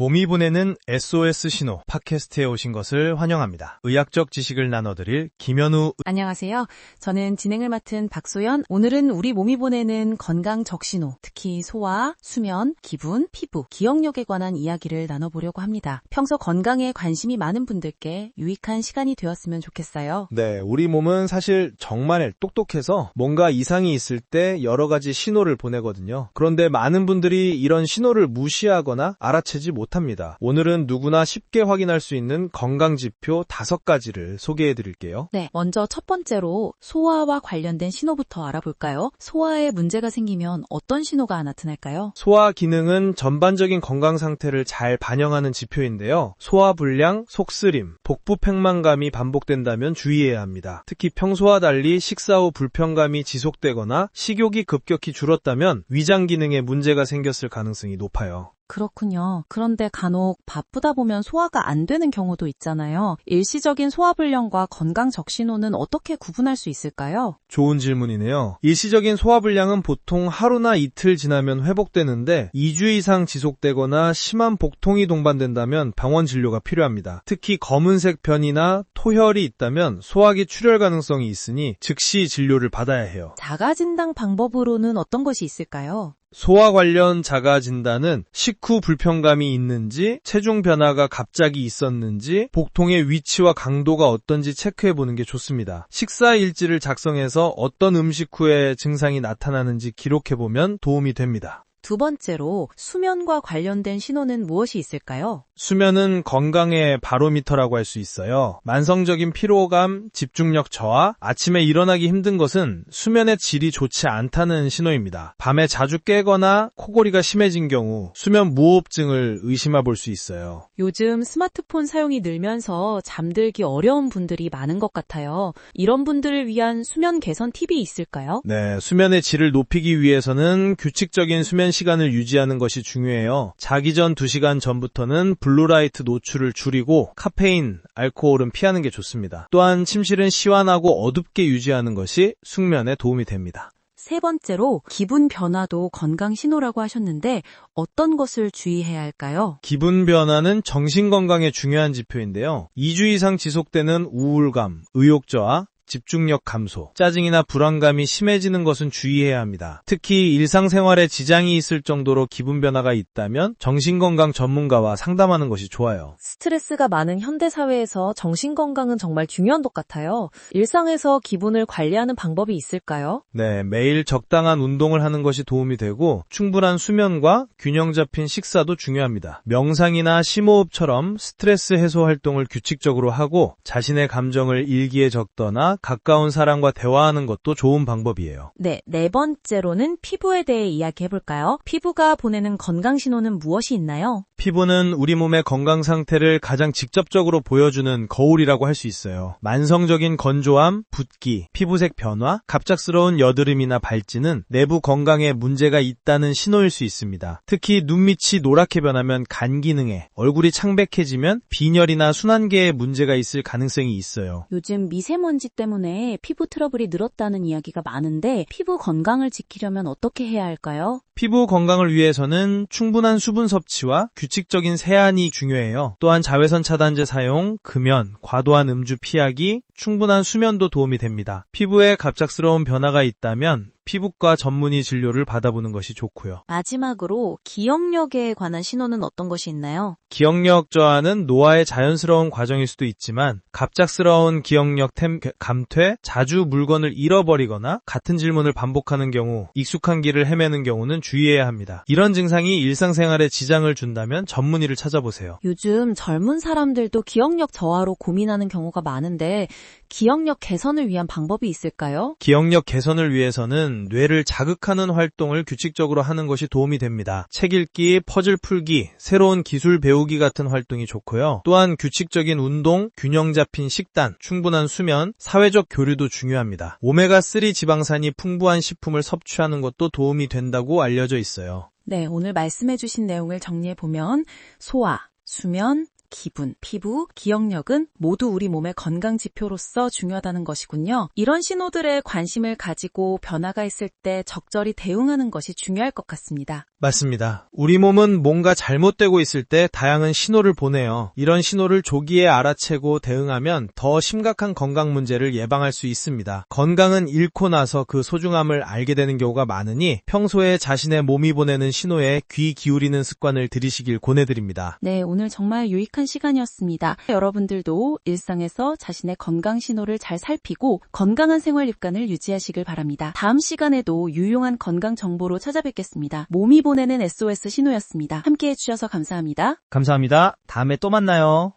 몸이 보내는 SOS 신호 팟캐스트에 오신 것을 환영합니다. 의학적 지식을 나눠드릴 김현우. 안녕하세요. 저는 진행을 맡은 박소연. 오늘은 우리 몸이 보내는 건강 적신호, 특히 소화, 수면, 기분, 피부, 기억력에 관한 이야기를 나눠보려고 합니다. 평소 건강에 관심이 많은 분들께 유익한 시간이 되었으면 좋겠어요. 네, 우리 몸은 사실 정말 똑똑해서 뭔가 이상이 있을 때 여러 가지 신호를 보내거든요. 그런데 많은 분들이 이런 신호를 무시하거나 알아채지 못합니다. 오늘은 누구나 쉽게 확인할 수 있는 건강지표 5가지를 소개해드릴게요. 네, 먼저 첫 번째로 소화와 관련된 신호부터 알아볼까요? 소화에 문제가 생기면 어떤 신호가 나타날까요? 소화 기능은 전반적인 건강 상태를 잘 반영하는 지표인데요. 소화불량, 속쓰림, 복부 팽만감이 반복된다면 주의해야 합니다. 특히 평소와 달리 식사 후 불편감이 지속되거나 식욕이 급격히 줄었다면 위장 기능에 문제가 생겼을 가능성이 높아요. 그렇군요. 그런데 간혹 바쁘다 보면 소화가 안 되는 경우도 있잖아요. 일시적인 소화불량과 건강 적신호는 어떻게 구분할 수 있을까요? 좋은 질문이네요. 일시적인 소화불량은 보통 하루나 이틀 지나면 회복되는데 2주 이상 지속되거나 심한 복통이 동반된다면 병원 진료가 필요합니다. 특히 검은색 변이나 토혈이 있다면 소화기 출혈 가능성이 있으니 즉시 진료를 받아야 해요. 자가진단 방법으로는 어떤 것이 있을까요? 소화 관련 자가 진단은 식후 불편감이 있는지, 체중 변화가 갑자기 있었는지, 복통의 위치와 강도가 어떤지 체크해보는 게 좋습니다. 식사 일지를 작성해서 어떤 음식 후에 증상이 나타나는지 기록해보면 도움이 됩니다. 두 번째로 수면과 관련된 신호는 무엇이 있을까요? 수면은 건강의 바로미터라고 할 수 있어요. 만성적인 피로감, 집중력 저하, 아침에 일어나기 힘든 것은 수면의 질이 좋지 않다는 신호입니다. 밤에 자주 깨거나 코골이가 심해진 경우 수면 무호흡증을 의심해 볼 수 있어요. 요즘 스마트폰 사용이 늘면서 잠들기 어려운 분들이 많은 것 같아요. 이런 분들을 위한 수면 개선 팁이 있을까요? 네, 수면의 질을 높이기 위해서는 규칙적인 수면 시간을 유지하는 것이 중요해요. 자기 전 2시간 전부터는 블루라이트 노출을 줄이고 카페인, 알코올은 피하는 게 좋습니다. 또한 침실은 시원하고 어둡게 유지하는 것이 숙면에 도움이 됩니다. 세 번째로 기분 변화도 건강 신호라고 하셨는데 어떤 것을 주의해야 할까요? 기분 변화는 정신 건강에 중요한 지표인데요. 2주 이상 지속되는 우울감, 의욕 저하, 집중력 감소, 짜증이나 불안감이 심해지는 것은 주의해야 합니다. 특히 일상생활에 지장이 있을 정도로 기분 변화가 있다면 정신건강 전문가와 상담하는 것이 좋아요. 스트레스가 많은 현대사회에서 정신건강은 정말 중요한 것 같아요. 일상에서 기분을 관리하는 방법이 있을까요? 네, 매일 적당한 운동을 하는 것이 도움이 되고 충분한 수면과 균형 잡힌 식사도 중요합니다. 명상이나 심호흡처럼 스트레스 해소 활동을 규칙적으로 하고 자신의 감정을 일기에 적거나 가까운 사람과 대화하는 것도 좋은 방법이에요. 네, 네 번째로는 피부에 대해 이야기해볼까요? 피부가 보내는 건강 신호는 무엇이 있나요? 피부는 우리 몸의 건강 상태를 가장 직접적으로 보여주는 거울이라고 할 수 있어요. 만성적인 건조함, 붓기, 피부색 변화, 갑작스러운 여드름이나 발진은 내부 건강에 문제가 있다는 신호일 수 있습니다. 특히 눈밑이 노랗게 변하면 간 기능에, 얼굴이 창백해지면 빈혈이나 순환계에 문제가 있을 가능성이 있어요. 요즘 미세먼지 때문에 피부 트러블이 늘었다는 이야기가 많은데 피부 건강을 지키려면 어떻게 해야 할까요? 피부 건강을 위해서는 충분한 수분 섭취와 규칙적인 세안이 중요해요. 또한 자외선 차단제 사용, 금연, 과도한 음주 피하기, 충분한 수면도 도움이 됩니다. 피부에 갑작스러운 변화가 있다면 피부과 전문의 진료를 받아보는 것이 좋고요. 마지막으로 기억력에 관한 신호는 어떤 것이 있나요? 기억력 저하는 노화의 자연스러운 과정일 수도 있지만 갑작스러운 기억력 감퇴, 자주 물건을 잃어버리거나 같은 질문을 반복하는 경우, 익숙한 길을 헤매는 경우는 주의해야 합니다. 이런 증상이 일상생활에 지장을 준다면 전문의를 찾아보세요. 요즘 젊은 사람들도 기억력 저하로 고민하는 경우가 많은데 기억력 개선을 위한 방법이 있을까요? 기억력 개선을 위해서는 뇌를 자극하는 활동을 규칙적으로 하는 것이 도움이 됩니다. 책 읽기, 퍼즐 풀기, 새로운 기술 배우기 같은 활동이 좋고요. 또한 규칙적인 운동, 균형 잡힌 식단, 충분한 수면, 사회적 교류도 중요합니다. 오메가3 지방산이 풍부한 식품을 섭취하는 것도 도움이 된다고 알려져 있어요. 네, 오늘 말씀해주신 내용을 정리해보면 소화, 수면, 기분, 피부, 기억력은 모두 우리 몸의 건강 지표로서 중요하다는 것이군요. 이런 신호들에 관심을 가지고 변화가 있을 때 적절히 대응하는 것이 중요할 것 같습니다. 맞습니다. 우리 몸은 뭔가 잘못되고 있을 때 다양한 신호를 보내요. 이런 신호를 조기에 알아채고 대응하면 더 심각한 건강 문제를 예방할 수 있습니다. 건강은 잃고 나서 그 소중함을 알게 되는 경우가 많으니 평소에 자신의 몸이 보내는 신호에 귀 기울이는 습관을 들이시길 권해드립니다. 네, 오늘 정말 유익한 시간이었습니다. 여러분들도 일상에서 자신의 건강 신호를 잘 살피고 건강한 생활 습관을 유지하시길 바랍니다. 다음 시간에도 유용한 건강 정보로 찾아뵙겠습니다. 몸이 보내는 SOS 신호였습니다. 함께해 주셔서 감사합니다. 감사합니다. 다음에 또 만나요.